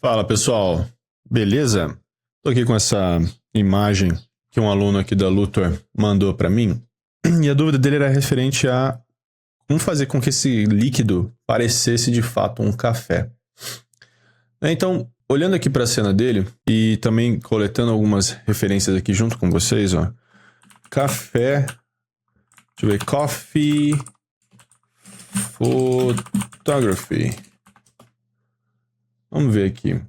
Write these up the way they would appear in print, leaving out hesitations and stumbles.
Fala pessoal, beleza? Tô aqui com essa imagem que um aluno aqui da Luthor mandou para mim e a dúvida dele era referente a como fazer com que esse líquido parecesse de fato um café. Então, olhando aqui para a cena dele e também coletando algumas referências aqui junto com vocês, ó. Café, deixa eu ver, Coffee Photography. Vamos ver aqui.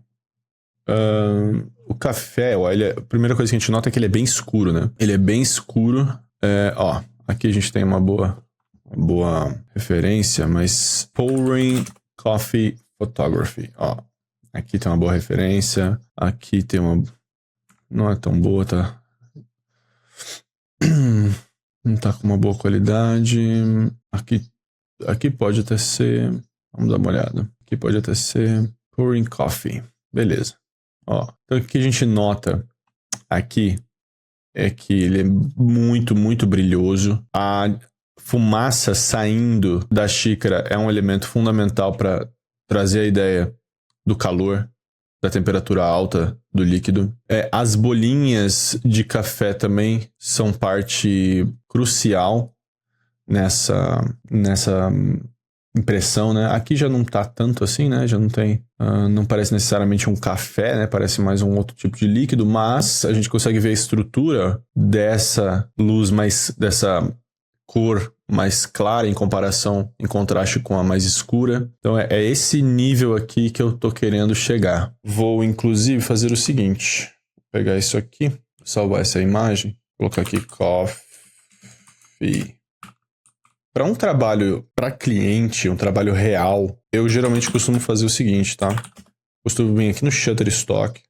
O café, ó, a primeira coisa que a gente nota é que ele é bem escuro, né? Ele é bem escuro. Ó, aqui a gente tem uma boa referência, mas Pouring Coffee Photography, ó. Aqui tem uma boa referência. Aqui tem uma... Não é tão boa, tá? Não tá com uma boa qualidade. Aqui pode até ser... Vamos dar uma olhada. Aqui pode até ser Pouring Coffee. Beleza. Ó, então o que a gente nota aqui é que ele é muito, muito brilhoso. A fumaça saindo da xícara é um elemento fundamental para trazer a ideia do calor, da temperatura alta do líquido. As bolinhas de café também são parte crucial nessa impressão, né? Aqui já não tá tanto assim, né? Já não tem... não parece necessariamente um café, né? Parece mais um outro tipo de líquido, mas a gente consegue ver a estrutura dessa luz dessa cor mais clara em comparação, em contraste com a mais escura. Então é esse nível aqui que eu tô querendo chegar. Vou, inclusive, fazer o seguinte. Vou pegar isso aqui, salvar essa imagem, colocar aqui Coffee. Para um trabalho para cliente, um trabalho real, eu geralmente costumo fazer o seguinte, tá? Costumo vir aqui no Shutterstock.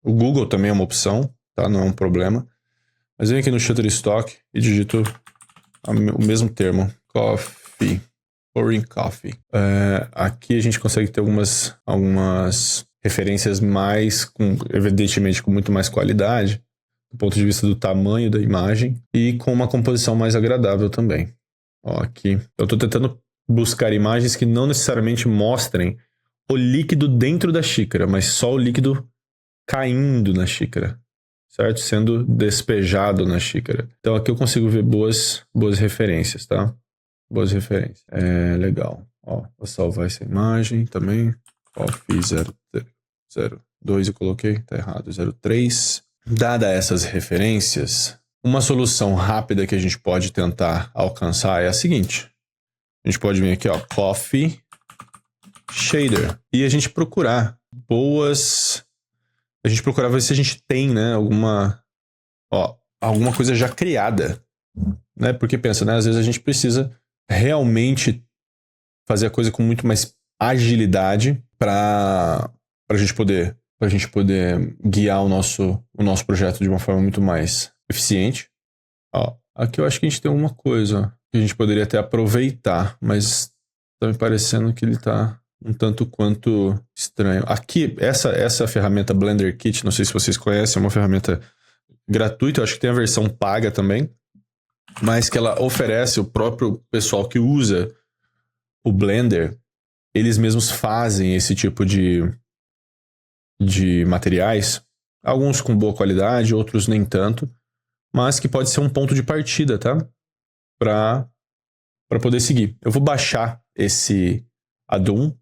O Google também é uma opção, tá? Não é um problema. Mas venho aqui no Shutterstock e digito o mesmo termo. Coffee. Pouring Coffee. Aqui a gente consegue ter algumas referências evidentemente, com muito mais qualidade, do ponto de vista do tamanho da imagem, e com uma composição mais agradável também. Ó, aqui. Eu estou tentando buscar imagens que não necessariamente mostrem o líquido dentro da xícara, mas só o líquido caindo na xícara, certo? Sendo despejado na xícara. Então aqui eu consigo ver boas referências, tá? Boas referências. Legal. Ó, vou salvar essa imagem também. Coffee 02 eu coloquei, tá errado, 03. Dada essas referências... Uma solução rápida que a gente pode tentar alcançar é a seguinte. A gente pode vir aqui, ó, Coffee Shader. E a gente procurar boas... A gente procurar ver se a gente tem, né, alguma coisa já criada. Né? Porque pensa, né, às vezes a gente precisa realmente fazer a coisa com muito mais agilidade para a gente poder guiar o nosso projeto de uma forma muito mais eficiente. Ó, aqui eu acho que a gente tem uma coisa que a gente poderia até aproveitar, mas tá me parecendo que ele tá um tanto quanto estranho. Aqui, essa ferramenta Blender Kit, não sei se vocês conhecem, é uma ferramenta gratuita, eu acho que tem a versão paga também, mas que ela oferece, o próprio pessoal que usa o Blender, eles mesmos fazem esse tipo de materiais, alguns com boa qualidade, outros nem tanto, mas que pode ser um ponto de partida, tá? Para poder seguir. Eu vou baixar esse addon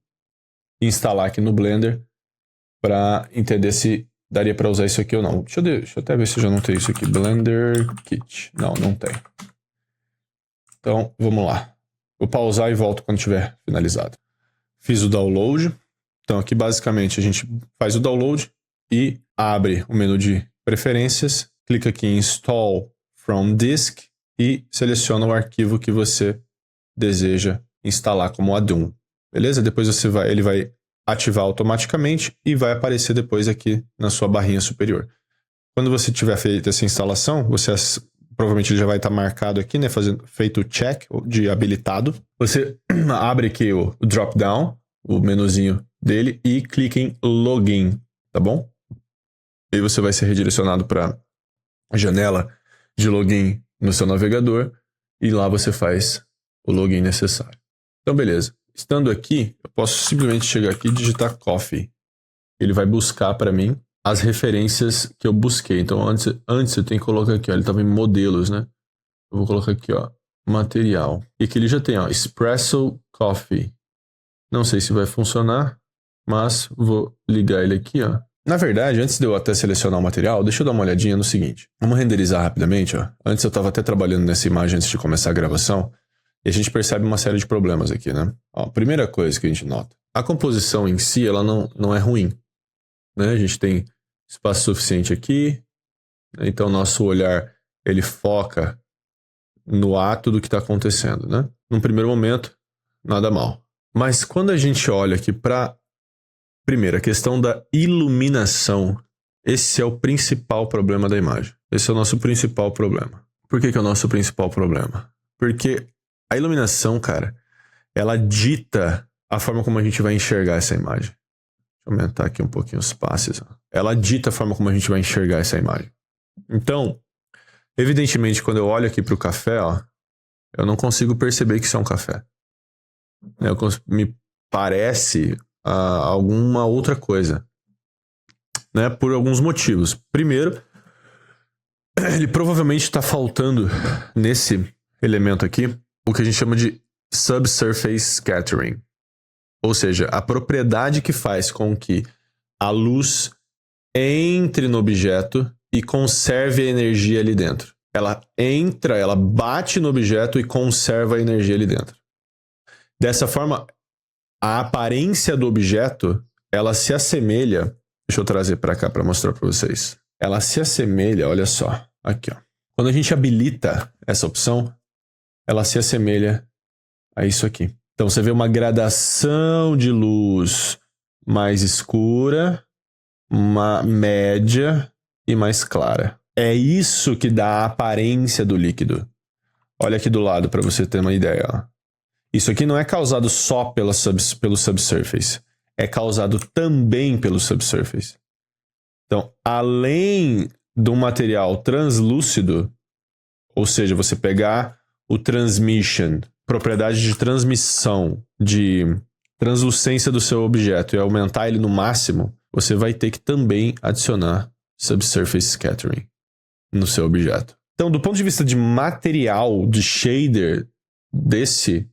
e instalar aqui no Blender para entender se daria para usar isso aqui ou não. Deixa eu até ver se já não tem isso aqui. Blender Kit. Não tem. Então, vamos lá. Vou pausar e volto quando tiver finalizado. Fiz o download. Então, aqui basicamente a gente faz o download e abre o menu de preferências. Clica aqui em Install from Disk e seleciona o arquivo que você deseja instalar como addon. Beleza? Depois ele vai ativar automaticamente e vai aparecer depois aqui na sua barrinha superior. Quando você tiver feito essa instalação, provavelmente ele já vai estar marcado aqui, né? Feito o check de habilitado. Você abre aqui o drop-down, o menuzinho dele, e clica em Login, tá bom? E aí você vai ser redirecionado para a janela de login no seu navegador e lá você faz o login necessário. Então, beleza. Estando aqui, eu posso simplesmente chegar aqui e digitar Coffee. ele vai buscar para mim as referências que eu busquei. Então, antes eu tenho que colocar aqui, ó, ele estava em modelos, né? Eu vou colocar aqui, ó, material. E aqui ele já tem, ó, Espresso Coffee. Não sei se vai funcionar, mas vou ligar ele aqui, ó. Na verdade, antes de eu até selecionar o material, deixa eu dar uma olhadinha no seguinte. Vamos renderizar rapidamente, ó. Antes eu estava até trabalhando nessa imagem antes de começar a gravação, e a gente percebe uma série de problemas aqui, né? Ó, primeira coisa que a gente nota. A composição em si, ela não é ruim, né? A gente tem espaço suficiente aqui, então nosso olhar, ele foca no ato do que está acontecendo, né? Num primeiro momento, nada mal. Mas quando a gente olha aqui para, primeiro, a questão da iluminação, esse é o principal problema da imagem. Esse é o nosso principal problema. Por que é o nosso principal problema? Porque a iluminação, cara, ela dita a forma como a gente vai enxergar essa imagem. Deixa eu aumentar aqui um pouquinho os passes. Ó. Ela dita a forma como a gente vai enxergar essa imagem. Então, evidentemente, quando eu olho aqui para o café, ó, eu não consigo perceber que isso é um café. Me parece alguma outra coisa, né? Por alguns motivos. Primeiro, ele provavelmente está faltando nesse elemento aqui o que a gente chama de subsurface scattering. Ou seja, a propriedade que faz com que a luz entre no objeto e conserve a energia ali dentro. Ela entra, ela bate no objeto e conserva a energia ali dentro. Dessa forma, a aparência do objeto, ela se assemelha... Deixa eu trazer para cá para mostrar para vocês. Ela se assemelha, olha só, aqui, ó. Quando a gente habilita essa opção, ela se assemelha a isso aqui. Então, você vê uma gradação de luz mais escura, uma média e mais clara. É isso que dá a aparência do líquido. Olha aqui do lado para você ter uma ideia. Ó. Isso aqui não é causado só pelo subsurface. É causado também pelo subsurface. Então, além do material translúcido, ou seja, você pegar o transmission, propriedade de transmissão, de translucência do seu objeto e aumentar ele no máximo, você vai ter que também adicionar subsurface scattering no seu objeto. Então, do ponto de vista de material, de shader desse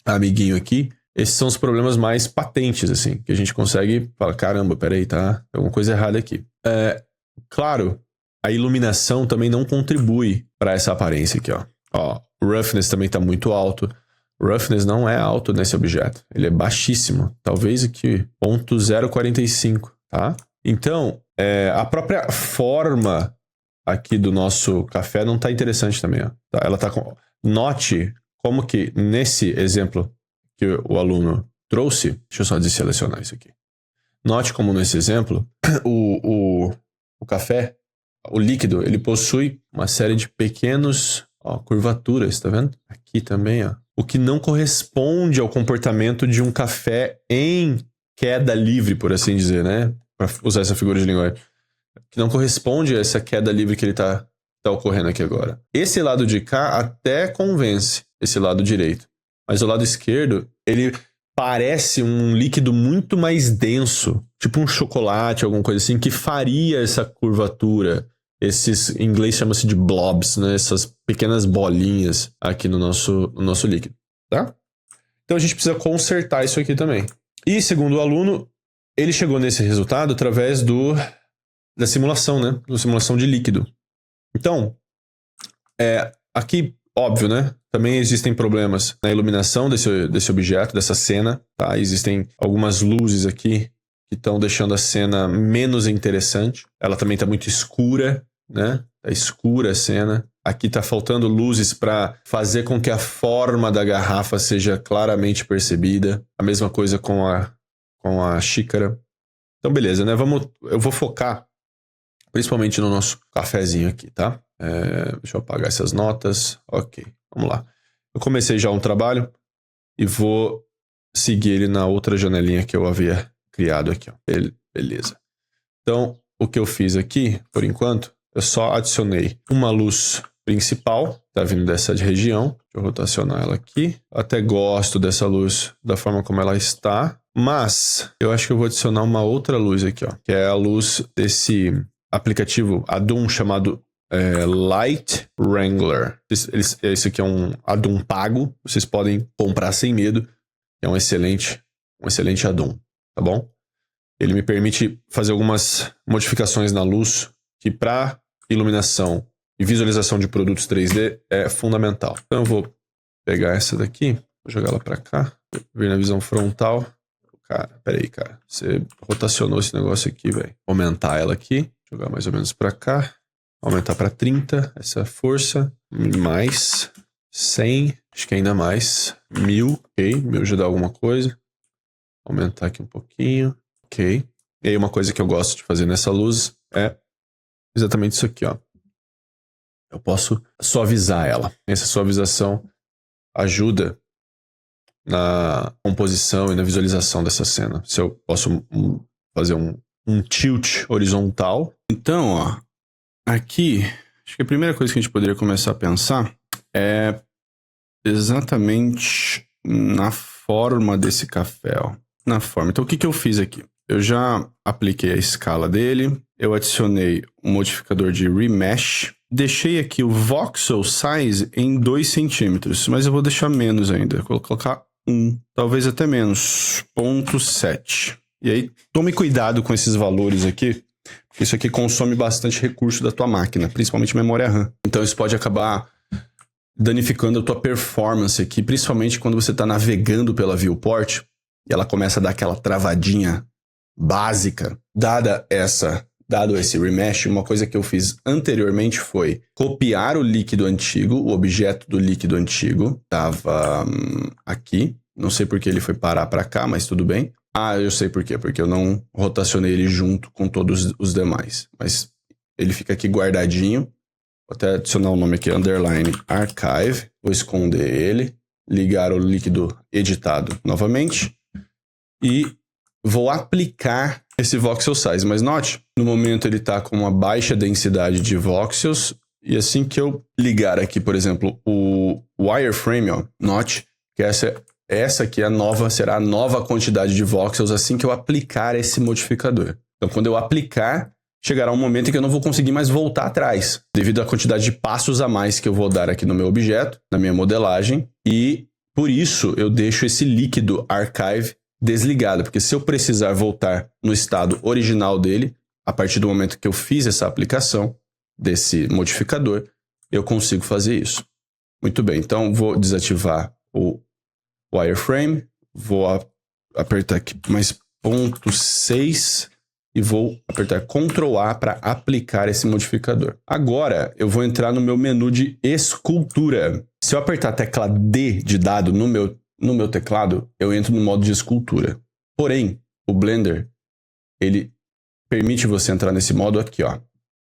amiguinho aqui, esses são os problemas mais patentes, assim, que a gente consegue falar, caramba, peraí, tá? Tem alguma coisa errada aqui. Claro, a iluminação também não contribui para essa aparência aqui, ó. Ó, o roughness também está muito alto. O roughness não é alto nesse objeto. Ele é baixíssimo. Talvez aqui 0.045, tá? Então, a própria forma aqui do nosso café não está interessante também, ó. Tá? Ela tá com... Note como que nesse exemplo que o aluno trouxe... Deixa eu só desselecionar isso aqui. Note como nesse exemplo, o café, o líquido, ele possui uma série de pequenos... Ó, curvaturas, tá vendo? Aqui também, ó. O que não corresponde ao comportamento de um café em queda livre, por assim dizer, né? Para usar essa figura de linguagem. Que não corresponde a essa queda livre que ele tá ocorrendo aqui agora. Esse lado de cá até convence, esse lado direito. Mas o lado esquerdo, ele parece um líquido muito mais denso. Tipo um chocolate, alguma coisa assim, que faria essa curvatura. Esses, em inglês chama-se de blobs, né? Essas pequenas bolinhas aqui no nosso líquido, tá? Então a gente precisa consertar isso aqui também. E segundo o aluno, ele chegou nesse resultado através da simulação, né? Da simulação de líquido. Então, aqui, óbvio, né? Também existem problemas na iluminação desse objeto, dessa cena, tá? Existem algumas luzes aqui que estão deixando a cena menos interessante. Ela também está muito escura, né? Tá escura a cena. Aqui está faltando luzes para fazer com que a forma da garrafa seja claramente percebida. A mesma coisa com a xícara. Então, beleza, né? Eu vou focar principalmente no nosso cafezinho aqui, tá? Deixa eu apagar essas notas. Ok, vamos lá. Eu comecei já um trabalho e vou seguir ele na outra janelinha que eu havia criado aqui, ó. Beleza. Então, o que eu fiz aqui, por enquanto, eu só adicionei uma luz principal, tá vindo dessa região. Deixa eu rotacionar ela aqui. Eu até gosto dessa luz da forma como ela está, Mas eu acho que eu vou adicionar uma outra luz aqui, ó, que é a luz desse aplicativo addon chamado Light Wrangler. Esse aqui é um addon pago, vocês podem comprar sem medo. É um excelente addon, tá bom? Ele me permite fazer algumas modificações na luz que para iluminação e visualização de produtos 3D é fundamental. Então eu vou pegar essa daqui, vou jogar ela para cá, vir na visão frontal. Cara, peraí, cara. Você rotacionou esse negócio aqui, velho. Aumentar ela aqui, jogar mais ou menos para cá, aumentar para 30, essa força, mais 100, acho que ainda mais, 1000, ok, 1000 já dá alguma coisa. Aumentar aqui um pouquinho, ok. E aí uma coisa que eu gosto de fazer nessa luz é exatamente isso aqui, ó. Eu posso suavizar ela. Essa suavização ajuda na composição e na visualização dessa cena. Se eu posso fazer um tilt horizontal. Então, ó, aqui, acho que a primeira coisa que a gente poderia começar a pensar é exatamente na forma desse café, ó. Na forma. Então, o que eu fiz aqui? Eu já apliquei a escala dele, eu adicionei um modificador de remesh, deixei aqui o voxel size em 2 centímetros, mas eu vou deixar menos ainda, vou colocar 1, talvez até menos, 0.7. E aí, tome cuidado com esses valores aqui, porque isso aqui consome bastante recurso da tua máquina, principalmente memória RAM. Então isso pode acabar danificando a tua performance aqui, principalmente quando você está navegando pela viewport e ela começa a dar aquela travadinha básica. Dado esse remesh, uma coisa que eu fiz anteriormente foi copiar o líquido antigo, o objeto do líquido antigo, estava aqui, não sei porque ele foi parar para cá, mas tudo bem. Ah, eu sei por quê, porque eu não rotacionei ele junto com todos os demais, mas ele fica aqui guardadinho. Vou até adicionar o nome aqui, underline archive, vou esconder ele, ligar o líquido editado novamente e vou aplicar esse voxel size, mas note, no momento ele está com uma baixa densidade de voxels, e assim que eu ligar aqui, por exemplo, o wireframe, ó, note que essa aqui será a nova quantidade de voxels assim que eu aplicar esse modificador. Então, quando eu aplicar, chegará um momento em que eu não vou conseguir mais voltar atrás, devido à quantidade de passos a mais que eu vou dar aqui no meu objeto, na minha modelagem, e por isso eu deixo esse líquido archive desligado, porque se eu precisar voltar no estado original dele, a partir do momento que eu fiz essa aplicação desse modificador, eu consigo fazer isso. Muito bem, então vou desativar o wireframe, vou apertar aqui mais 0.6 e vou apertar Ctrl A para aplicar esse modificador. Agora eu vou entrar no meu menu de escultura. Se eu apertar a tecla D de dado no meu teclado, eu entro no modo de escultura. Porém, o Blender, ele permite você entrar nesse modo aqui, ó,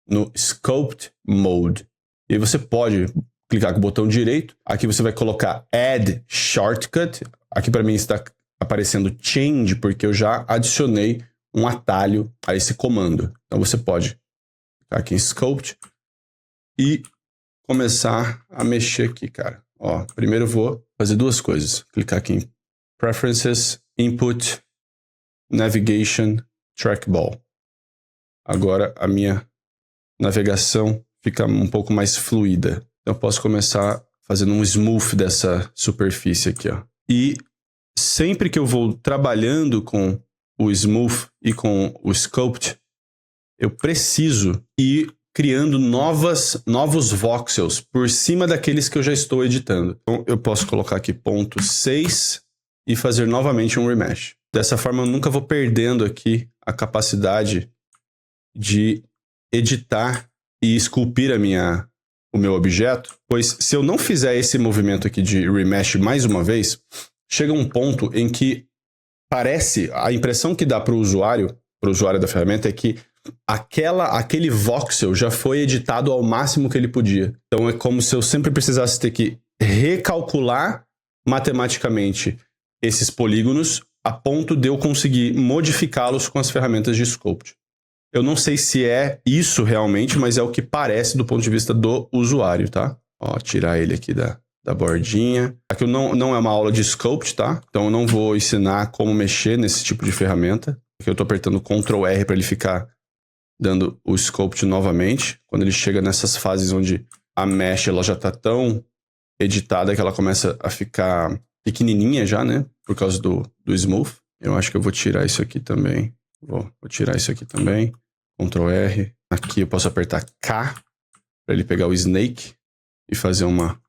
no Sculpt Mode. E você pode clicar com o botão direito. Aqui você vai colocar Add Shortcut. Aqui para mim está aparecendo Change, porque eu já adicionei um atalho a esse comando. Então você pode clicar aqui em Sculpt e começar a mexer aqui, cara. Ó, primeiro eu vou fazer duas coisas. Clicar aqui em Preferences, Input, Navigation, Trackball. Agora a minha navegação fica um pouco mais fluida. Então eu posso começar fazendo um smooth dessa superfície aqui, ó. E sempre que eu vou trabalhando com o smooth e com o sculpt, eu preciso ir criando novos voxels por cima daqueles que eu já estou editando. Então eu posso colocar aqui 0.6 e fazer novamente um remesh. Dessa forma eu nunca vou perdendo aqui a capacidade de editar e esculpir o meu objeto, pois se eu não fizer esse movimento aqui de remesh mais uma vez, chega um ponto em que a impressão que dá para o usuário da ferramenta é que aquele voxel já foi editado ao máximo que ele podia. Então é como se eu sempre precisasse ter que recalcular matematicamente esses polígonos a ponto de eu conseguir modificá-los com as ferramentas de Sculpt. Eu não sei se é isso realmente, mas é o que parece do ponto de vista do usuário, tá? Ó, tirar ele aqui da bordinha. Aqui não é uma aula de Sculpt, tá? Então eu não vou ensinar como mexer nesse tipo de ferramenta. Aqui eu tô apertando Ctrl R para ele ficar dando o Sculpt novamente. Quando ele chega nessas fases onde a mesh ela já tá tão editada que ela começa a ficar pequenininha já, né? Por causa do Smooth. Eu acho que eu vou tirar isso aqui também. Vou tirar isso aqui também. Ctrl R. Aqui eu posso apertar K para ele pegar o Snake e fazer uma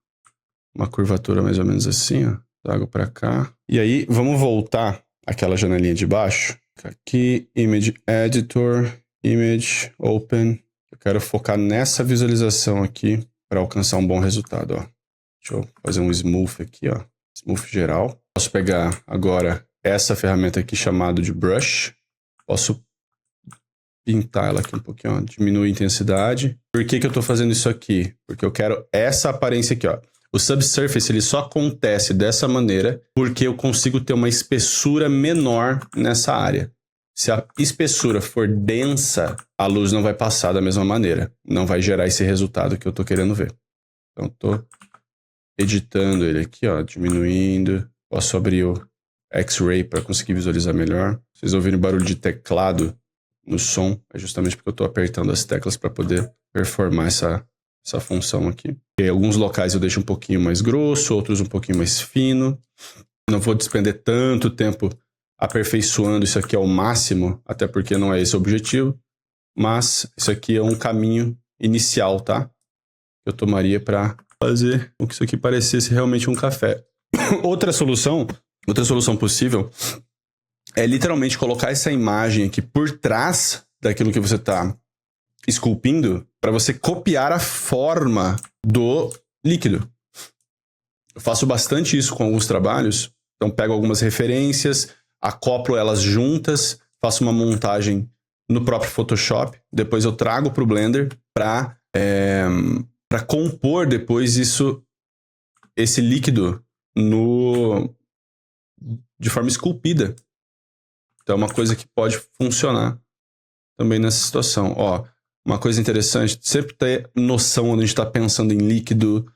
curvatura mais ou menos assim, ó. Trago para cá. E aí, vamos voltar àquela janelinha de baixo. Aqui, Image Editor, Image, Open. Eu quero focar nessa visualização aqui para alcançar um bom resultado, ó. Deixa eu fazer um Smooth aqui, ó. Smooth geral. Posso pegar agora essa ferramenta aqui chamada de Brush. Posso pintar ela aqui um pouquinho, ó. Diminuir a intensidade. Por que eu estou fazendo isso aqui? Porque eu quero essa aparência aqui, ó. O Subsurface, ele só acontece dessa maneira porque eu consigo ter uma espessura menor nessa área. Se a espessura for densa, a luz não vai passar da mesma maneira. Não vai gerar esse resultado que eu estou querendo ver. Então, estou editando ele aqui, ó, diminuindo. Posso abrir o X-Ray para conseguir visualizar melhor. Vocês ouviram barulho de teclado no som? É justamente porque eu estou apertando as teclas para poder performar essa função aqui. Em alguns locais eu deixo um pouquinho mais grosso, outros um pouquinho mais fino. Não vou despender tanto tempo aperfeiçoando isso aqui ao máximo, até porque não é esse o objetivo. Mas isso aqui é um caminho inicial, tá? Que eu tomaria para fazer com que isso aqui parecesse realmente um café. Outra solução possível é literalmente colocar essa imagem aqui por trás daquilo que você está esculpindo para você copiar a forma do líquido. Eu faço bastante isso com alguns trabalhos. Então pego algumas referências, acoplo elas juntas, faço uma montagem no próprio Photoshop, depois eu trago para o Blender para compor depois esse líquido de forma esculpida. Então é uma coisa que pode funcionar também nessa situação. Ó, uma coisa interessante, sempre ter noção quando a gente está pensando em líquido,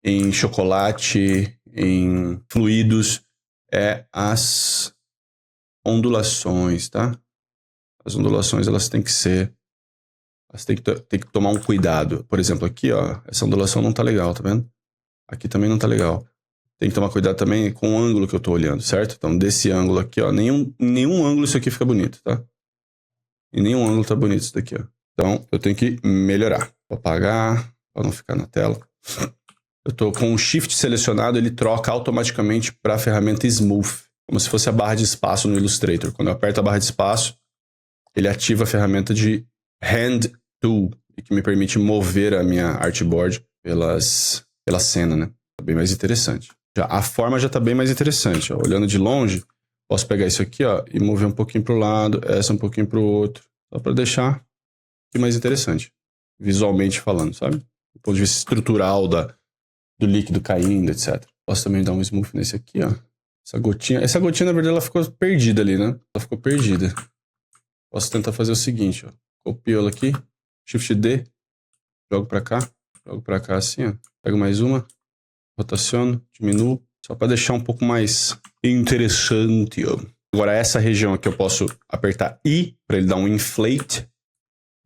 em chocolate, em fluidos, é as ondulações, tá? As ondulações, elas têm que tomar um cuidado. Por exemplo, aqui, ó, essa ondulação não tá legal, tá vendo? Aqui também não tá legal. Tem que tomar cuidado também com o ângulo que eu tô olhando, certo? Então, desse ângulo aqui, ó, nenhum ângulo isso aqui fica bonito, tá? Em nenhum ângulo tá bonito isso daqui, ó. Então, eu tenho que melhorar. Vou apagar, para não ficar na tela. Eu tô com o Shift selecionado, ele troca automaticamente para a ferramenta Smooth, como se fosse a barra de espaço no Illustrator. Quando eu aperto a barra de espaço, ele ativa a ferramenta de Hand Tool, que me permite mover a minha artboard pela cena, né? Tá bem mais interessante. A forma já tá bem mais interessante, ó. Olhando de longe, posso pegar isso aqui, ó, e mover um pouquinho pro lado, essa um pouquinho pro outro, só para deixar mais interessante, visualmente falando, sabe? Do ponto de vista estrutural do líquido caindo, etc. Posso também dar um smooth nesse aqui, ó. Essa gotinha, na verdade, ela ficou perdida ali, né? Ela ficou perdida. Posso tentar fazer o seguinte, ó. Copio ela aqui, Shift D, jogo pra cá assim, ó. Pego mais uma, rotaciono, diminuo, só para deixar um pouco mais interessante, ó. Agora essa região aqui eu posso apertar I para ele dar um inflate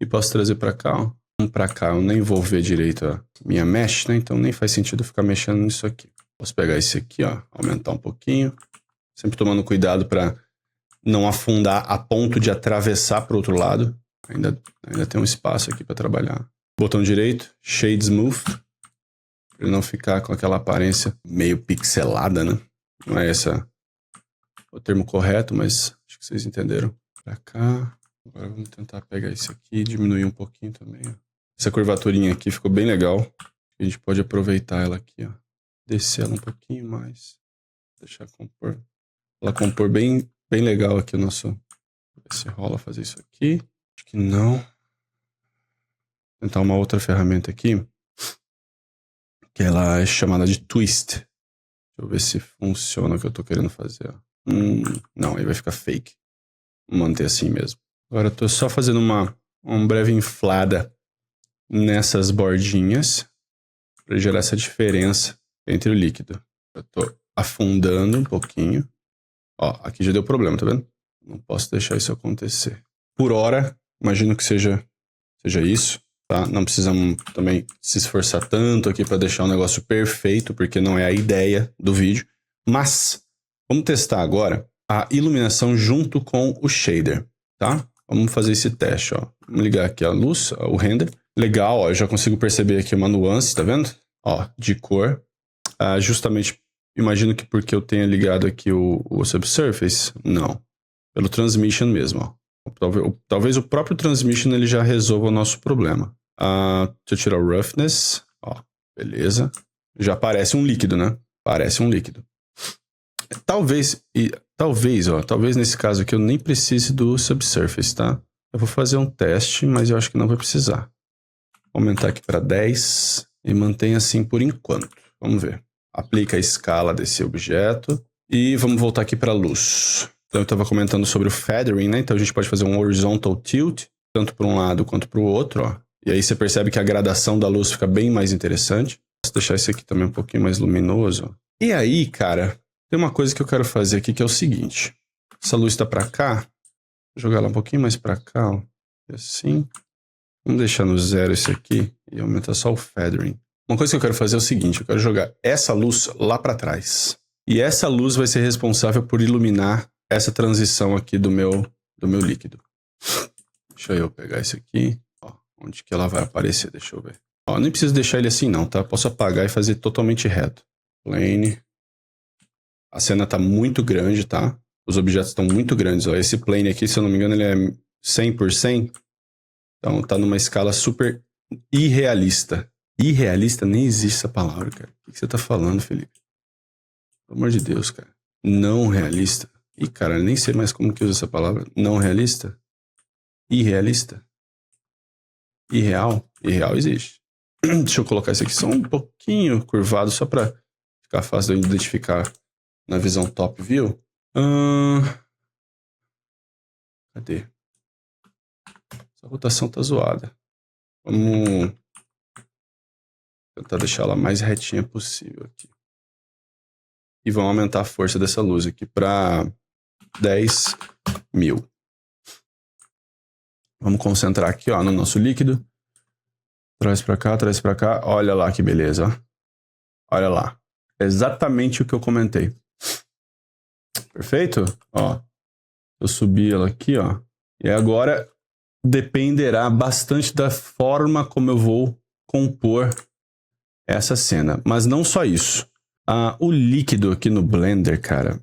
e posso trazer para cá, ó. Pra cá, eu nem vou ver direito a minha mesh, né? Então nem faz sentido eu ficar mexendo nisso aqui. Posso pegar esse aqui, ó, aumentar um pouquinho, sempre tomando cuidado para não afundar a ponto de atravessar para o outro lado. Ainda tem um espaço aqui para trabalhar. Botão direito, Shade Smooth, para ele não ficar com aquela aparência meio pixelada, né? Não é esse o termo correto, mas acho que vocês entenderam. Pra cá. Agora vamos tentar pegar esse aqui e diminuir um pouquinho também, ó. Essa curvaturinha aqui ficou bem legal. A gente pode aproveitar ela aqui, ó. Descer ela um pouquinho mais. Deixar compor. Ela compor bem legal aqui o nosso... Ver se rola fazer isso aqui. Acho que não. Vou tentar uma outra ferramenta aqui. Que ela é chamada de Twist. Deixa eu ver se funciona o que eu tô querendo fazer, ó. Não, aí vai ficar fake. Vou manter assim mesmo. Agora eu tô só fazendo uma breve inflada nessas bordinhas para gerar essa diferença entre o líquido. Eu tô afundando um pouquinho. Ó, aqui já deu problema, tá vendo? Não posso deixar isso acontecer. Por hora, imagino que seja isso, tá? Não precisamos também se esforçar tanto aqui para deixar o negócio perfeito, porque não é a ideia do vídeo. Mas, vamos testar agora a iluminação junto com o shader, tá? Vamos fazer esse teste, ó. Vamos ligar aqui a luz, o render. Legal, ó, eu já consigo perceber aqui uma nuance, tá vendo? Ó, de cor. Justamente, imagino que porque eu tenha ligado aqui o Subsurface. Não. Pelo Transmission mesmo, ó. Talvez o próprio Transmission ele já resolva o nosso problema. Deixa eu tirar o Roughness. Ó, beleza. Já parece um líquido, né? Parece um líquido. Talvez nesse caso aqui eu nem precise do Subsurface, tá? Eu vou fazer um teste, mas eu acho que não vai precisar. Vou aumentar aqui para 10 e mantém assim por enquanto. Vamos ver. Aplica a escala desse objeto e vamos voltar aqui para a luz. Então eu estava comentando sobre o feathering, né? Então a gente pode fazer um horizontal tilt, tanto para um lado quanto para o outro, ó. E aí você percebe que a gradação da luz fica bem mais interessante. Posso deixar esse aqui também um pouquinho mais luminoso. E aí, cara, tem uma coisa que eu quero fazer aqui que é o seguinte. Essa luz está para cá. Vou jogar ela um pouquinho mais para cá, ó. Assim. Vamos deixar no 0 esse aqui e aumentar só o feathering. Uma coisa que eu quero fazer é o seguinte. Eu quero jogar essa luz lá para trás. E essa luz vai ser responsável por iluminar essa transição aqui do meu líquido. Deixa eu pegar esse aqui. Ó, onde que ela vai aparecer? Deixa eu ver. Ó, nem preciso deixar ele assim não, tá? Posso apagar e fazer totalmente reto. Plane. A cena tá muito grande, tá? Os objetos estão muito grandes. Ó, esse plane aqui, se eu não me engano, ele é 100 por 100. Então tá numa escala super irrealista. Irrealista? Nem existe essa palavra, cara. O que você tá falando, Felipe? Pelo amor de Deus, cara. Não realista. Ih, cara, nem sei mais como que usa essa palavra. Não realista? Irrealista? Irreal? Irreal existe. Deixa eu colocar isso aqui só um pouquinho curvado, só pra ficar fácil de eu identificar na visão top view. Cadê? Essa rotação tá zoada. Vamos tentar deixar ela mais retinha possível aqui. E vamos aumentar a força dessa luz aqui para 10.000. Vamos concentrar aqui, ó, no nosso líquido. Traz para cá, traz para cá. Olha lá que beleza, ó. Olha lá. Exatamente o que eu comentei. Perfeito? Ó. Eu subi ela aqui, ó. E agora dependerá bastante da forma como eu vou compor essa cena. Mas não só isso. O líquido aqui no Blender, cara,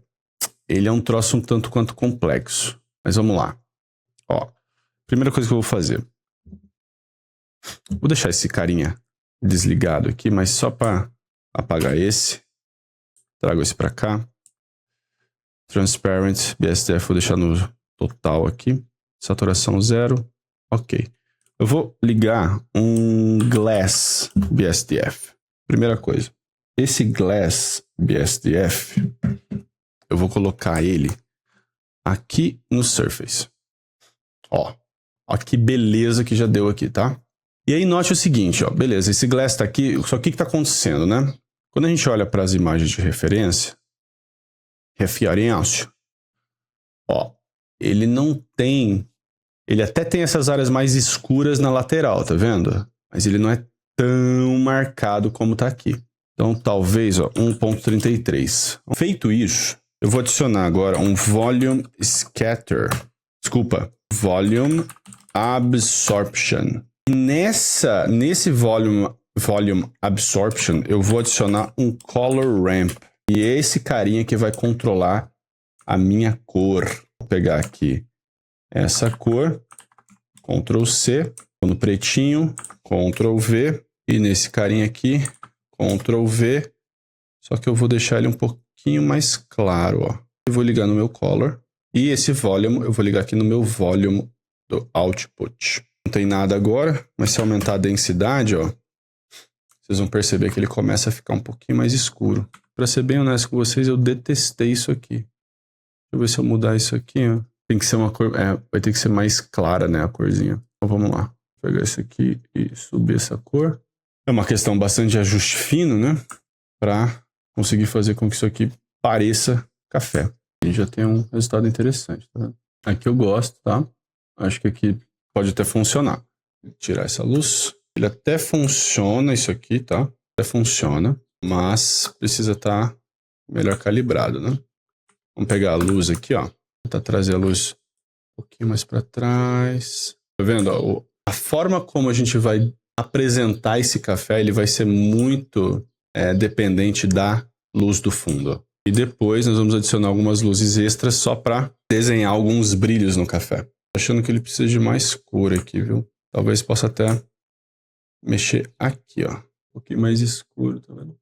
ele é um troço um tanto quanto complexo. Mas vamos lá. Ó, primeira coisa que eu vou fazer. Vou deixar esse carinha desligado aqui, mas só para apagar esse. Trago esse para cá. Transparent, BSDF, vou deixar no total aqui. Saturação 0. Ok. Eu vou ligar um Glass BSDF. Primeira coisa. Esse Glass BSDF, eu vou colocar ele aqui no Surface. Ó que beleza que já deu aqui, tá? E aí note o seguinte, ó, beleza, esse Glass tá aqui, só que o que tá acontecendo, né? Quando a gente olha para as imagens de referência, ó, ele não tem, ele até tem essas áreas mais escuras na lateral, tá vendo? Mas ele não é tão marcado como tá aqui. Então, talvez, ó, 1.33. Feito isso, eu vou adicionar agora um Volume Scatter. Desculpa, Volume Absorption. E nesse Volume Absorption, eu vou adicionar um Color Ramp. E esse carinha que vai controlar a minha cor. Vou pegar aqui essa cor, Ctrl C, no pretinho, Ctrl V. E nesse carinha aqui, Ctrl V, só que eu vou deixar ele um pouquinho mais claro, ó. Eu vou ligar no meu Color. E esse Volume, eu vou ligar aqui no meu Volume do Output. Não tem nada agora, mas se aumentar a densidade, ó, vocês vão perceber que ele começa a ficar um pouquinho mais escuro. Pra ser bem honesto com vocês, eu detestei isso aqui. Deixa eu ver se eu mudar isso aqui, ó. Tem que ser uma cor, vai ter que ser mais clara, né, a corzinha. Então vamos lá. Vou pegar isso aqui e subir essa cor. É uma questão bastante de ajuste fino, né? para conseguir fazer com que isso aqui pareça café. E já tem um resultado interessante, tá vendo? Aqui eu gosto, tá? Acho que aqui pode até funcionar. Vou tirar essa luz. Ele até funciona, isso aqui, tá? Até funciona, mas precisa estar melhor calibrado, né? Vamos pegar a luz aqui, ó. Tentar trazer a luz um pouquinho mais para trás. Tá vendo? Ó, a forma como a gente vai apresentar esse café, ele vai ser muito dependente da luz do fundo, ó. E depois nós vamos adicionar algumas luzes extras só para desenhar alguns brilhos no café. Tô achando que ele precisa de mais cor aqui, viu? Talvez possa até mexer aqui, ó. Um pouquinho mais escuro, tá vendo?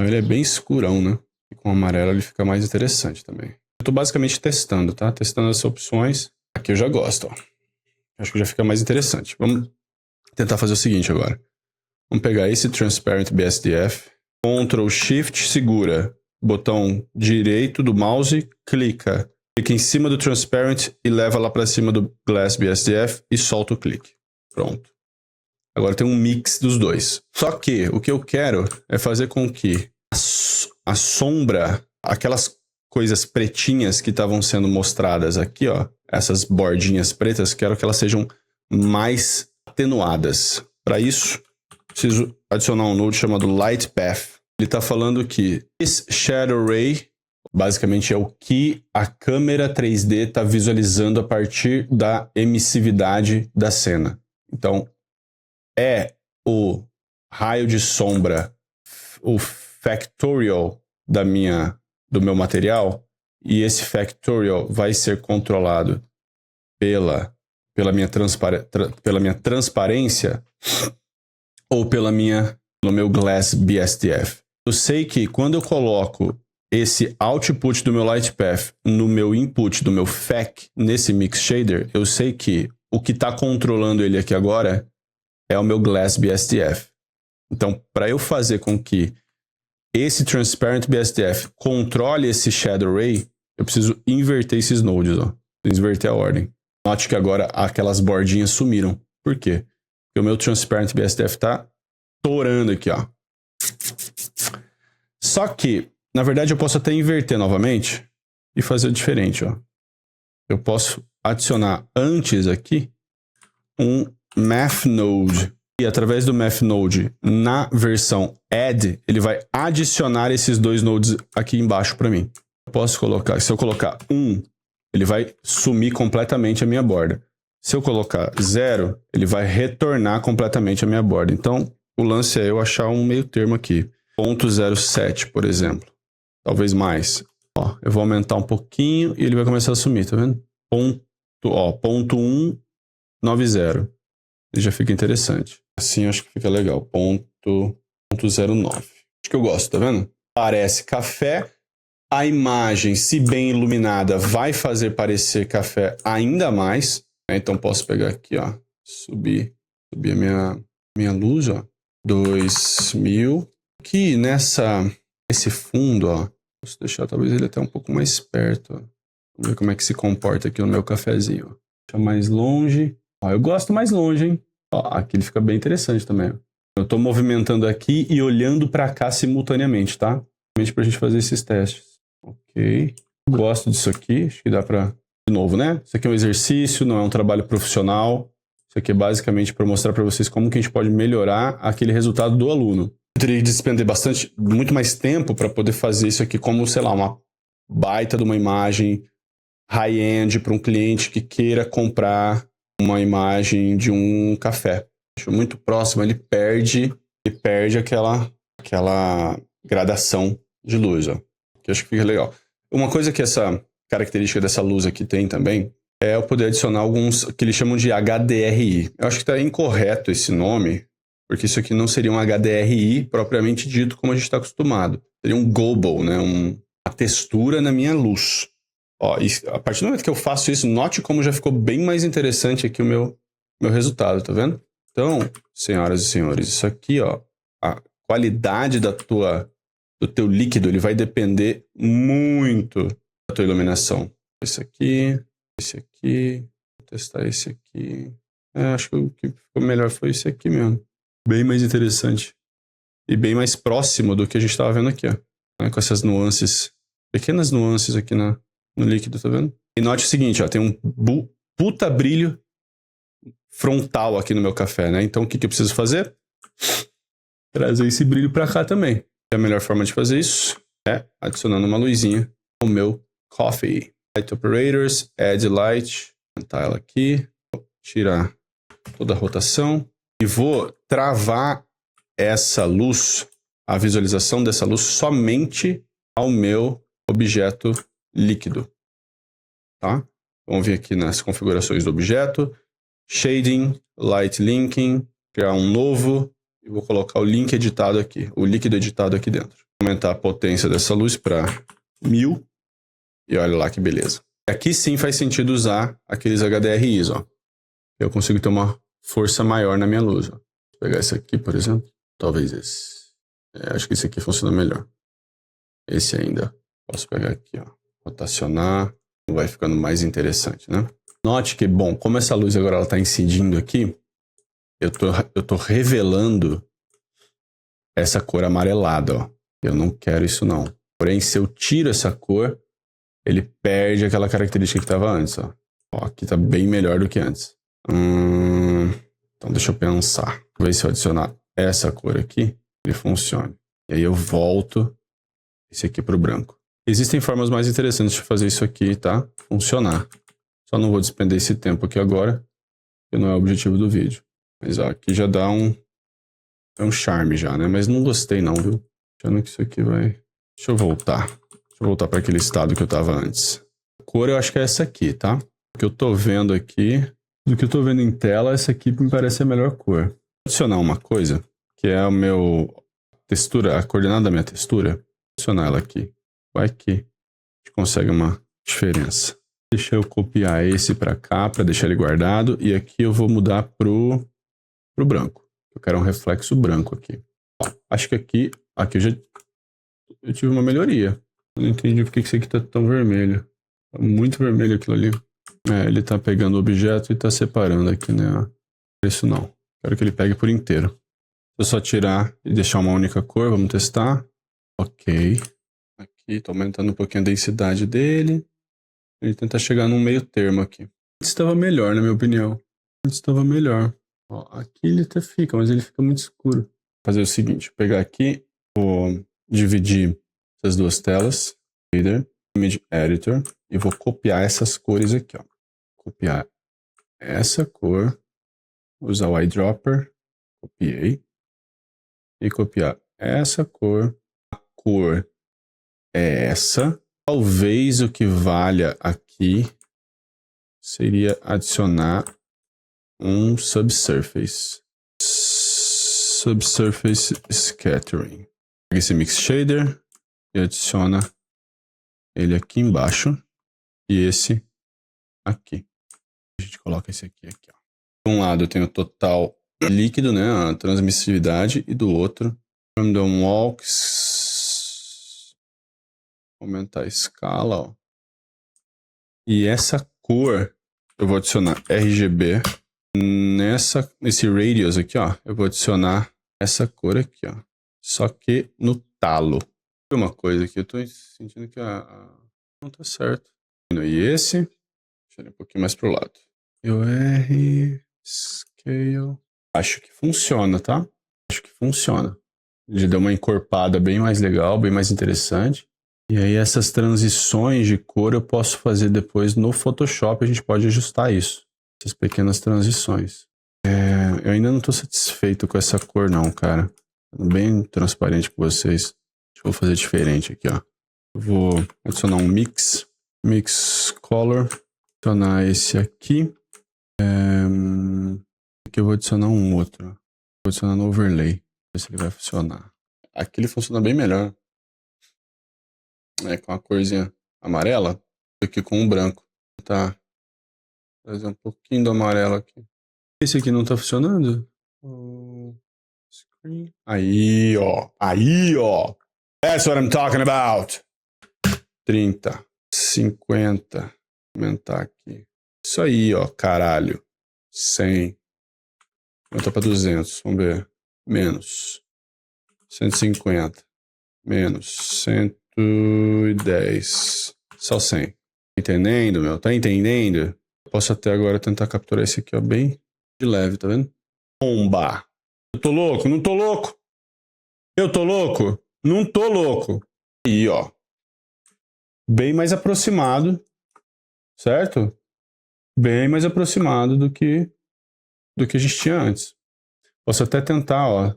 Ele é bem escurão, né? E com o amarelo ele fica mais interessante também. Eu tô basicamente testando, tá? Testando as opções. Aqui eu já gosto, ó. Acho que já fica mais interessante. Vamos tentar fazer o seguinte agora. Vamos pegar esse Transparent BSDF. Ctrl Shift, segura. Botão direito do mouse, clica em cima do Transparent e leva lá para cima do Glass BSDF e solta o clique. Pronto. Agora tem um mix dos dois. Só que o que eu quero é fazer com que a sombra, aquelas coisas pretinhas que estavam sendo mostradas aqui, ó, essas bordinhas pretas, quero que elas sejam mais atenuadas. Para isso, preciso adicionar um node chamado Light Path. Ele está falando que esse Shadow Ray basicamente é o que a câmera 3D está visualizando a partir da emissividade da cena. Então, é o raio de sombra, o factorial do meu material, e esse factorial vai ser controlado pela minha transparência ou pelo meu Glass BSDF. Eu sei que quando eu coloco esse output do meu Light Path no meu input do meu FAC nesse Mix Shader, eu sei que o que está controlando ele aqui agora é o meu Glass BSDF. Então, para eu fazer com que esse Transparent BSDF controle esse Shadow Ray, eu preciso inverter esses nodes, ó. Inverter a ordem. Note que agora aquelas bordinhas sumiram. Por quê? Porque o meu Transparent BSDF está torando aqui, ó. Só que, na verdade, eu posso até inverter novamente e fazer diferente, ó. Eu posso adicionar antes aqui um Math Node. E através do Math Node, na versão Add, ele vai adicionar esses dois nodes aqui embaixo para mim. Eu posso colocar, se eu colocar 1, ele vai sumir completamente a minha borda. Se eu colocar 0, ele vai retornar completamente a minha borda. Então, o lance é eu achar um meio termo aqui. 0.07, por exemplo. Talvez mais. Ó, eu vou aumentar um pouquinho e ele vai começar a sumir, tá vendo? Ponto 190. Ele já fica interessante. Assim eu acho que fica legal. Ponto 09. Acho que eu gosto, tá vendo? Parece café. A imagem, se bem iluminada, vai fazer parecer café ainda mais. Então posso pegar aqui, ó. Subir a minha luz, ó. 2000. Aqui nesse fundo, ó. Posso deixar talvez ele até um pouco mais perto, ó. Vamos ver como é que se comporta aqui no meu cafezinho, ó. Deixar mais longe. Ó, eu gosto mais longe, hein? Ó, aqui ele fica bem interessante também. Eu estou movimentando aqui e olhando para cá simultaneamente, tá? Simplesmente para a gente fazer esses testes. Ok. Gosto disso aqui. Acho que dá para... De novo, né? Isso aqui é um exercício, não é um trabalho profissional. Isso aqui é basicamente para mostrar para vocês como que a gente pode melhorar aquele resultado do aluno. Eu teria que despender muito mais tempo para poder fazer isso aqui como, sei lá, uma baita de uma imagem high-end para um cliente que queira comprar uma imagem de um café. Acho muito próximo, ele perde aquela gradação de luz, ó. Que eu acho que fica legal. Uma coisa que essa característica dessa luz aqui tem também é eu poder adicionar alguns que eles chamam de HDRI. Eu acho que está incorreto esse nome, porque isso aqui não seria um HDRI propriamente dito como a gente está acostumado. Seria um gobble, né? Uma textura na minha luz. Ó, e a partir do momento que eu faço isso, note como já ficou bem mais interessante aqui o meu resultado, tá vendo? Então, senhoras e senhores, isso aqui, ó, a qualidade do teu líquido, ele vai depender muito da tua iluminação. Esse aqui, vou testar esse aqui. Acho que o que ficou melhor foi esse aqui mesmo. Bem mais interessante. e bem mais próximo do que a gente estava vendo aqui, ó. Né? Com essas nuances, pequenas nuances aqui no líquido, tá vendo? E note o seguinte, ó, tem um puta brilho frontal aqui no meu café, né? Então o que eu preciso fazer? Trazer esse brilho para cá também. E a melhor forma de fazer isso é adicionando uma luzinha no meu coffee. Light Operators, Add Light, aumentar ela aqui, tirar toda a rotação e vou travar essa luz, a visualização dessa luz somente ao meu objeto líquido, tá? Vamos vir aqui nas configurações do objeto, Shading, Light Linking, criar um novo e vou colocar o link editado aqui, o líquido editado aqui dentro. Aumentar a potência dessa luz para 1000 e olha lá que beleza. Aqui sim faz sentido usar aqueles HDRIs, ó. Eu consigo ter uma força maior na minha luz, ó. Vou pegar esse aqui, por exemplo. Talvez esse. Acho que esse aqui funciona melhor. Esse ainda. Posso pegar aqui, ó. Rotacionar. Vai ficando mais interessante, né? Note que, bom, como essa luz agora está incidindo aqui, eu tô revelando essa cor amarelada, ó. Eu não quero isso não. Porém, se eu tiro essa cor, ele perde aquela característica que estava antes, ó. Ó, aqui tá bem melhor do que antes. Então deixa eu pensar. Vou ver se eu adicionar essa cor aqui, ele funcione. E aí eu volto esse aqui pro branco. Existem formas mais interessantes de fazer isso aqui, tá? Funcionar. Só não vou despender esse tempo aqui agora, que não é o objetivo do vídeo. Mas ó, aqui já dá um charme já, né? Mas não gostei não, viu? Achando que isso aqui vai... Deixa eu voltar. Deixa eu voltar para aquele estado que eu tava antes. A cor eu acho que é essa aqui, tá? O que eu tô vendo aqui, do que eu tô vendo em tela, essa aqui me parece a melhor cor. Vou adicionar uma coisa, que é o meu textura, a coordenada da minha textura. Vou adicionar ela aqui. Vai que a gente consegue uma diferença. Deixa eu copiar esse para cá, para deixar ele guardado. E aqui eu vou mudar pro branco. Eu quero um reflexo branco aqui. Ó, acho que aqui eu tive uma melhoria. Eu não entendi porque que isso aqui tá tão vermelho. Tá muito vermelho aquilo ali. Ele tá pegando o objeto e tá separando aqui, né? Isso não. Quero que ele pegue por inteiro. Se eu só tirar e deixar uma única cor, vamos testar. Ok. Aqui, tô aumentando um pouquinho a densidade dele. Ele tenta chegar num meio termo aqui. Antes estava melhor, na minha opinião. Antes estava melhor. Ó, aqui ele até fica, mas ele fica muito escuro. Vou fazer o seguinte, vou pegar aqui, vou dividir essas duas telas, Shader, Image Editor, e vou copiar essas cores aqui, ó. Copiar essa cor, usar o eyedropper, copiei, e copiar essa cor. A cor é essa. Talvez o que valha aqui seria adicionar um subsurface. Subsurface Scattering. Pega esse Mix Shader e adiciona ele aqui embaixo e esse aqui. A gente coloca esse aqui, ó. De um lado eu tenho o total líquido, né, a transmissividade, e do outro random walks. Aumentar a escala, ó. E essa cor eu vou adicionar RGB nesse radius aqui, ó. Eu vou adicionar essa cor aqui, ó. Só que no talo. Uma coisa aqui, eu tô sentindo que não tá certo. E esse, deixa ele um pouquinho mais pro lado. Scale. Acho que funciona, tá? Acho que funciona. Ele deu uma encorpada bem mais legal, bem mais interessante. E aí essas transições de cor eu posso fazer depois no Photoshop, a gente pode ajustar isso. Essas pequenas transições. Eu ainda não estou satisfeito com essa cor não, cara. Bem transparente com vocês. Deixa eu fazer diferente aqui, ó. Eu vou adicionar um Mix Color. Adicionar esse aqui. Aqui eu vou adicionar um outro. Vou adicionar no Overlay. Ver se ele vai funcionar. Aqui ele funciona bem melhor. Com a corzinha amarela. Aqui com o branco. Tá. Vou trazer um pouquinho do amarelo aqui. Esse aqui não tá funcionando? Aí, ó. Aí, ó. That's what I'm talking about. 30, 50. Aumentar aqui. Isso aí, ó. Caralho. 100. Aumentar pra 200. Vamos ver. Menos. 150. Menos 110. Só 100. Tá entendendo, meu? Tá entendendo? Posso até agora tentar capturar esse aqui, ó, bem de leve, tá vendo? Bomba! Eu tô louco? Não tô louco? Eu tô louco? Não tô louco. Aí, ó. Bem mais aproximado, certo? Bem mais aproximado do que a gente tinha antes. Posso até tentar, ó,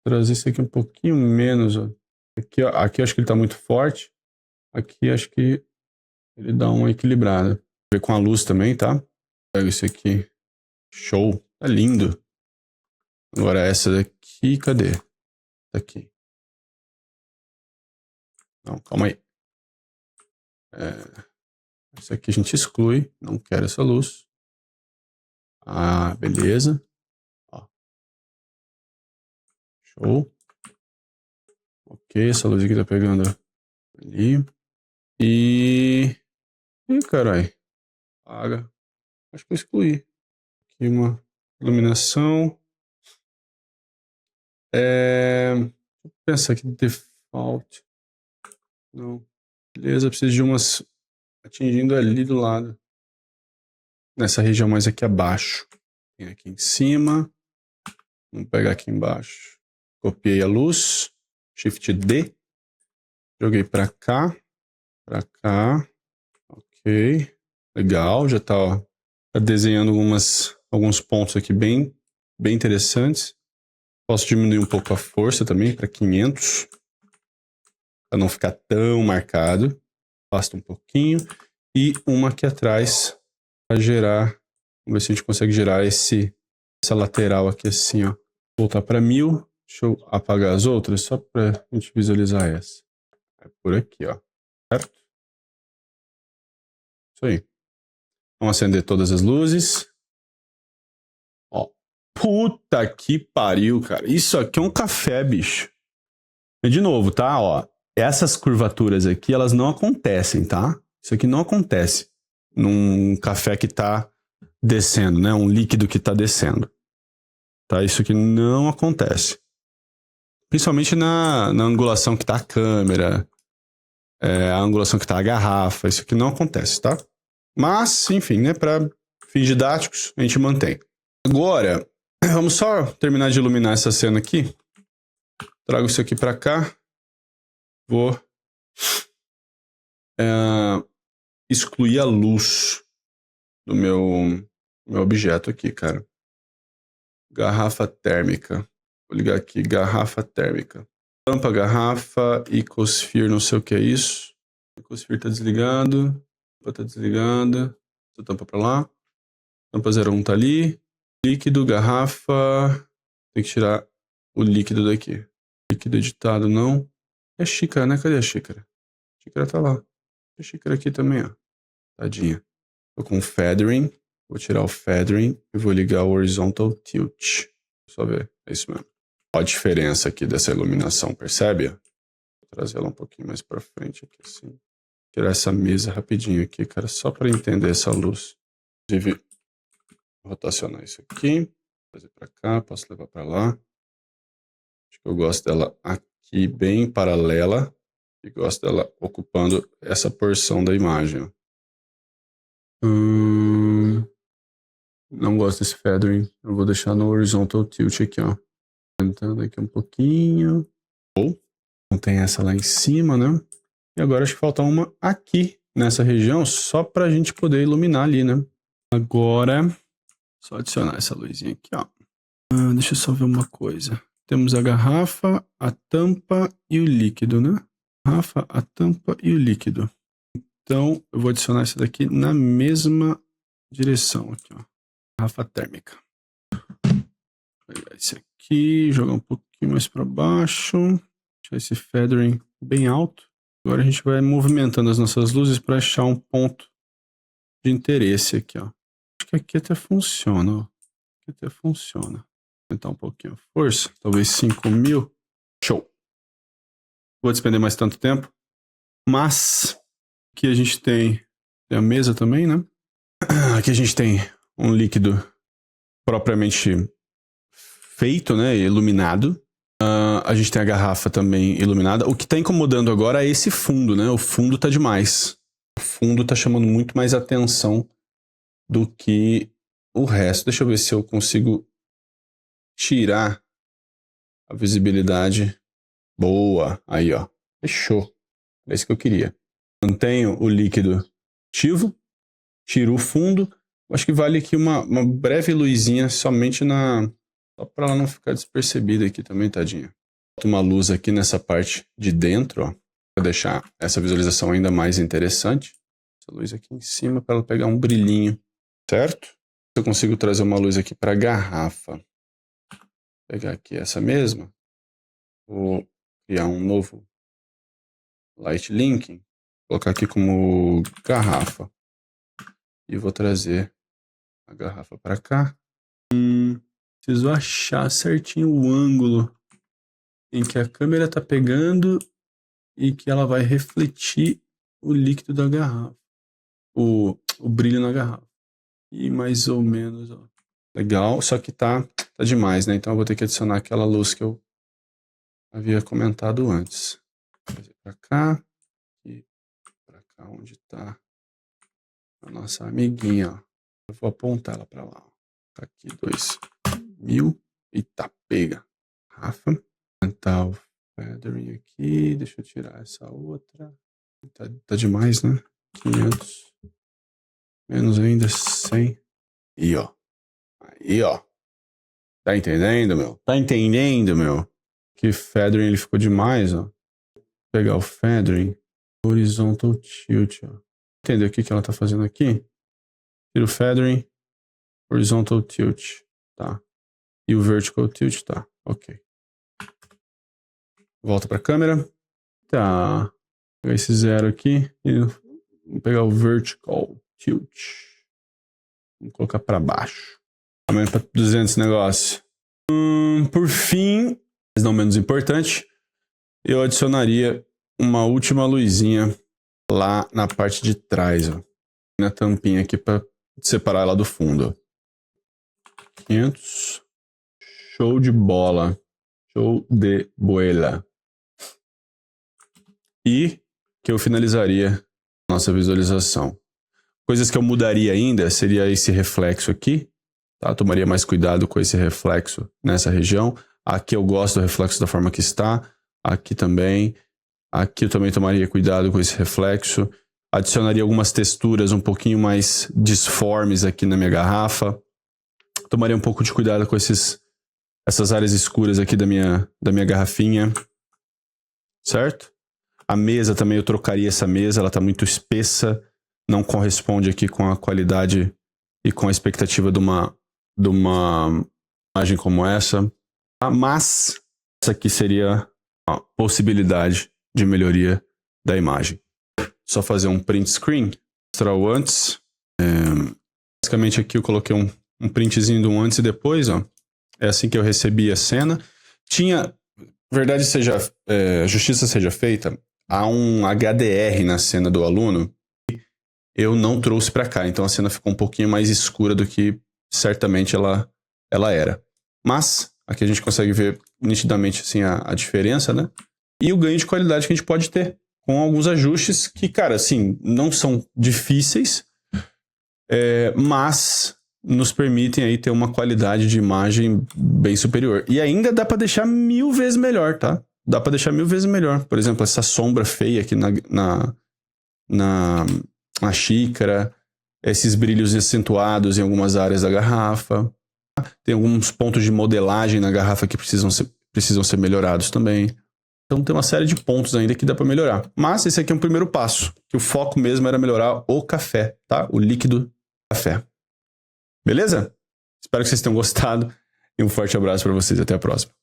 trazer isso aqui um pouquinho menos, ó. Aqui, ó, aqui eu acho que ele tá muito forte. Aqui acho que ele dá uma equilibrada. Vou ver com a luz também, tá? Pego esse aqui. Show. Tá lindo. Agora essa daqui, cadê? Tá aqui. Não, calma aí. Essa aqui a gente exclui. Não quero essa luz. Ah, beleza. Ó. Show. Ok, essa luz aqui tá pegando ali. E... Ih, carai. Apaga. Acho que eu excluí. Aqui uma iluminação. Vou pensar aqui default. Não. Beleza, preciso de umas atingindo ali do lado. Nessa região mais aqui abaixo. Tem aqui em cima. Vamos pegar aqui embaixo. Copiei a luz. Shift D. Joguei pra cá. Pra cá. Ok. Legal. Já tá, ó, tá desenhando alguns pontos aqui bem interessantes. Posso diminuir um pouco a força também para 500. Para não ficar tão marcado. Afasta um pouquinho. E uma aqui atrás para gerar. Vamos ver se a gente consegue gerar essa lateral aqui assim, ó. Voltar para 1000. Deixa eu apagar as outras só para a gente visualizar essa. É por aqui, ó. Certo? Isso aí. Vamos acender todas as luzes. Ó. Puta que pariu, cara. Isso aqui é um café, bicho. E de novo, tá? Ó. Essas curvaturas aqui, elas não acontecem, tá? Isso aqui não acontece num café que tá descendo, né? Um líquido que tá descendo. Tá? Isso aqui não acontece. Principalmente na angulação que tá a câmera, a angulação que tá a garrafa. Isso aqui não acontece, tá? Mas, enfim, né? Para fins didáticos, a gente mantém. Agora, vamos só terminar de iluminar essa cena aqui. Trago isso aqui para cá. Vou excluir a luz do meu objeto aqui, cara. Garrafa térmica. Vou ligar aqui, garrafa térmica. Tampa, garrafa, Ecosphere, não sei o que é isso. Ecosphere tá desligado. Tampa tá desligada. Essa tampa pra lá. Tampa 01 tá ali. Líquido, garrafa. Tem que tirar o líquido daqui. Líquido editado, não. É xícara, né? Cadê a xícara? A xícara tá lá. A xícara aqui também, ó. Tadinha. Tô com feathering. Vou tirar o feathering e vou ligar o horizontal tilt. Só ver. É isso mesmo. Olha a diferença aqui dessa iluminação, percebe? Vou trazer ela um pouquinho mais pra frente aqui, assim. Tirar essa mesa rapidinho aqui, cara, só para entender essa luz. Inclusive, rotacionar isso aqui. Trazer pra cá, posso levar pra lá. Acho que eu gosto dela aqui bem paralela. E gosto dela ocupando essa porção da imagem, ó. Não gosto desse feathering. Eu vou deixar no horizontal tilt aqui, ó. Aumentando aqui um pouquinho. Não tem essa lá em cima, né? E agora acho que falta uma aqui, nessa região, só pra gente poder iluminar ali, né? Agora, só adicionar essa luzinha aqui, ó. Deixa eu só ver uma coisa. Temos a garrafa, a tampa e o líquido, né? Garrafa, a tampa e o líquido. Então, eu vou adicionar isso daqui na mesma direção aqui, ó. Garrafa térmica. Vou pegar esse aqui, jogar um pouquinho mais para baixo. Deixar esse feathering bem alto. Agora a gente vai movimentando as nossas luzes para achar um ponto de interesse aqui, ó. Acho que aqui até funciona, ó. Aqui até funciona. Vou aumentar um pouquinho a força. Talvez 5.000. Show. Vou despender mais tanto tempo. Mas aqui a gente tem a mesa também, né? Aqui a gente tem um líquido propriamente feito, né? Iluminado. a gente tem a garrafa também iluminada. O que tá incomodando agora é esse fundo, né? O fundo tá demais. O fundo tá chamando muito mais atenção do que o resto. Deixa eu ver se eu consigo tirar a visibilidade. Boa. Aí, ó. Fechou. É isso que eu queria. Mantenho o líquido ativo. Tiro o fundo. Acho que vale aqui uma breve luzinha somente na... Só para ela não ficar despercebida aqui também, tadinha. Boto uma luz aqui nessa parte de dentro, ó. Para deixar essa visualização ainda mais interessante. Essa luz aqui em cima para ela pegar um brilhinho. Certo? Eu consigo trazer uma luz aqui para a garrafa. Vou pegar aqui essa mesma. Vou criar um novo light linking. Colocar aqui como garrafa. E vou trazer a garrafa para cá. Preciso achar certinho o ângulo em que a câmera está pegando e que ela vai refletir o líquido da garrafa. O brilho na garrafa. E mais ou menos, ó. Legal, só que tá demais, né? Então eu vou ter que adicionar aquela luz que eu havia comentado antes. Vou trazer pra cá. E pra cá onde tá a nossa amiguinha, ó. Eu vou apontar ela pra lá, ó. Tá aqui, 2000. Eita, pega. Rafa. Aumentar o feathering aqui. Deixa eu tirar essa outra. Tá demais, né? 500. Menos ainda 100. E ó. Aí, ó. Tá entendendo, meu? Tá entendendo, meu? Que feathering ele ficou demais, ó. Vou pegar o feathering. Horizontal tilt, ó. Entendeu o que ela tá fazendo aqui? Tira o feathering. Horizontal tilt. Tá. E o vertical tilt, tá. Ok. Volta pra câmera. Tá. Vou pegar esse zero aqui. E vou pegar o vertical tilt. Vamos colocar pra baixo. Aumenta pra 200 esse negócio. Por fim, mas não menos importante, eu adicionaria uma última luzinha lá na parte de trás, ó. Na tampinha aqui para separar ela do fundo. 500. Show de bola. Show de bola. E que eu finalizaria nossa visualização. Coisas que eu mudaria ainda seria esse reflexo aqui. Tá? Tomaria mais cuidado com esse reflexo nessa região. Aqui eu gosto do reflexo da forma que está. Aqui também. Aqui eu também tomaria cuidado com esse reflexo. Adicionaria algumas texturas um pouquinho mais disformes aqui na minha garrafa. Tomaria um pouco de cuidado com essas áreas escuras aqui da minha garrafinha. Certo? A mesa também eu trocaria essa mesa. Ela está muito espessa. Não corresponde aqui com a qualidade e com a expectativa de uma imagem como essa. Mas essa aqui seria a possibilidade de melhoria da imagem. Só fazer um print screen, mostrar o antes. Basicamente aqui eu coloquei um printzinho do antes e depois, ó. É assim que eu recebi a cena. Justiça seja feita, há um HDR na cena do aluno. Eu não trouxe para cá, então a cena ficou um pouquinho mais escura do que certamente ela era. Mas aqui a gente consegue ver nitidamente assim, a diferença, né? E o ganho de qualidade que a gente pode ter com alguns ajustes que, cara, assim, não são difíceis, mas nos permitem aí ter uma qualidade de imagem bem superior. E ainda dá para deixar 1000 vezes melhor, tá? Dá para deixar 1000 vezes melhor. Por exemplo, essa sombra feia aqui na xícara, esses brilhos acentuados em algumas áreas da garrafa. Tem alguns pontos de modelagem na garrafa que precisam ser melhorados também. Então tem uma série de pontos ainda que dá para melhorar. Mas esse aqui é um primeiro passo, que o foco mesmo era melhorar o café, tá? O líquido café. Beleza? Espero que vocês tenham gostado e um forte abraço para vocês. Até a próxima.